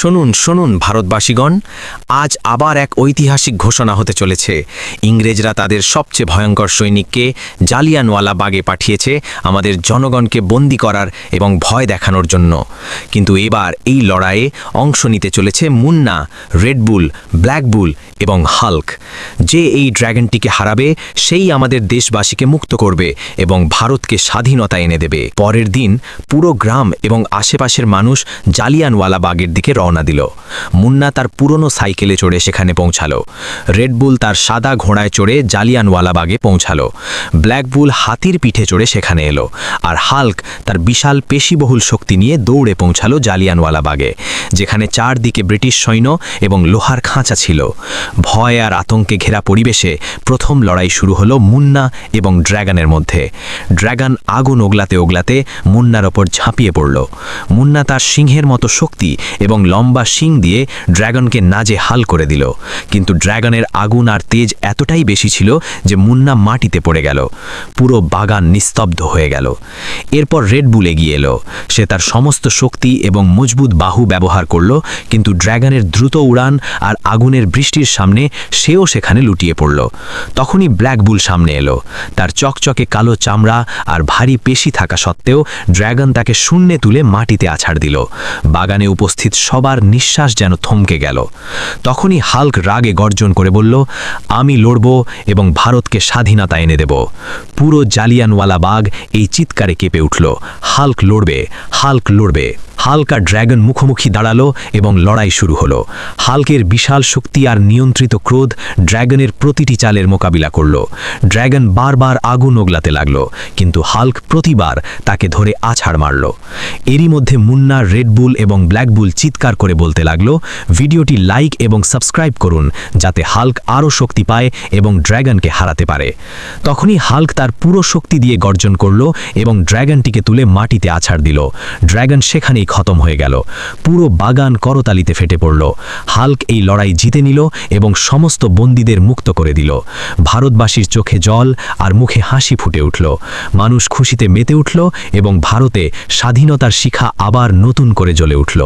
শুনুন শুনুন ভারতবাসীগণ, আজ আবার এক ঐতিহাসিক ঘোষণা হতে চলেছে। ইংরেজরা তাদের সবচেয়ে ভয়ঙ্কর সৈনিককে জালিয়ানওয়ালা বাগে পাঠিয়েছে আমাদের জনগণকে বন্দী করার এবং ভয় দেখানোর জন্য। কিন্তু এবার এই লড়াইয়ে অংশ নিতে চলেছে মুন্না, রেডবুল, ব্ল্যাকবুল এবং হাল্ক। যে এই ড্র্যাগনটিকে হারাবে সেই আমাদের দেশবাসীকে মুক্ত করবে এবং ভারতকে স্বাধীনতা এনে দেবে। পরের দিন পুরো গ্রাম এবং আশেপাশের মানুষ জালিয়ানওয়ালা বাগের দিকে রওনা দিল। মুন্না তার পুরনো সাইকেলে চড়ে সেখানে পৌঁছালো। রেডবুল তার সাদা ঘোড়ায় চড়ে জালিয়ানওয়ালা বাগে পৌঁছালো। ব্ল্যাকবুল হাতির পিঠে চড়ে সেখানে এলো, আর হাল্ক তার বিশাল পেশিবহুল শক্তি নিয়ে দৌড়ে পৌঁছালো জালিয়ানওয়ালা বাগে, যেখানে চারদিকে ব্রিটিশ সৈন্য এবং লোহার খাঁচা ছিল। ভয় আর আতঙ্কে ঘেরা পরিবেশে প্রথম লড়াই শুরু হলো মুন্না এবং ড্র্যাগনের মধ্যে। ড্র্যাগন আগুন ওগলাতে ওগলাতে মুন্নার ওপর ঝাঁপিয়ে পড়ল। মুন্না তার সিংহের মতো শক্তি এবং লম্বা শিং দিয়ে ড্র্যাগনকে নাজেহাল করে দিল, কিন্তু ড্র্যাগনের আগুন আর তেজ এতটাই বেশি ছিল যে মুন্না মাটিতে পড়ে গেল। পুরো বাগান নিস্তব্ধ হয়ে গেল। এরপর রেডবুল এগিয়ে এলো। সে তার সমস্ত শক্তি এবং মজবুত বাহু ব্যবহার করল, কিন্তু ড্র্যাগনের দ্রুত উড়ান আর আগুনের বৃষ্টির সামনে সেও সেখানে লুটিয়ে পড়ল। তখনই ব্ল্যাকবুল সামনে এলো। তার চকচকে কালো চামড়া আর ভারী পেশি থাকা সত্ত্বেও ড্র্যাগন তাকে শূন্যে তুলে মাটিতে আছাড় দিল। বাগানে উপস্থিত সবার নিঃশ্বাস যেন থমকে গেল। তখনই হাল্ক রাগে গর্জন করে বলল, আমি লড়ব এবং ভারতকে স্বাধীনতা এনে দেব। পুরো জালিয়ানওয়ালা বাগ এই চিৎকারে কেঁপে উঠল, হাল্ক লড়বে, হাল্ক লড়বে। হাল্ক আর ড্র্যাগন মুখোমুখি দাঁড়ালো এবং লড়াই শুরু হলো। হাল্কের বিশাল শক্তি আর নিয়ন্ত্রিত ক্রোধ ড্র্যাগনের প্রতিটি চালের মোকাবিলা করল। ড্র্যাগন বারবার আগুন ওগলাতে লাগল, কিন্তু হাল্ক প্রতিবার তাকে ধরে আছাড় মারল। এরই মধ্যে মুন্না, রেডবুল এবং ব্ল্যাকবুল চিৎকার করে বলতে লাগলো, ভিডিওটি লাইক এবং সাবস্ক্রাইব করুন যাতে হাল্ক আরও শক্তি পায় এবং ড্র্যাগনকে হারাতে পারে। তখনই হাল্ক তার পুরো শক্তি দিয়ে গর্জন করল এবং ড্র্যাগনটিকে তুলে মাটিতে আছাড় দিল। ড্র্যাগন সেখানেই খতম হয়ে গেল। পুরো বাগান করতালিতে ফেটে পড়ল। হাল্ক এই লড়াই জিতে নিল এবং সমস্ত বন্দীদের মুক্ত করে দিল। ভারতবাসীর চোখে জল আর মুখে হাসি ফুটে উঠল। মানুষ খুশিতে মেতে উঠল এবং ভারতে স্বাধীনতার শিখা আবার নতুন করে জ্বলে উঠল।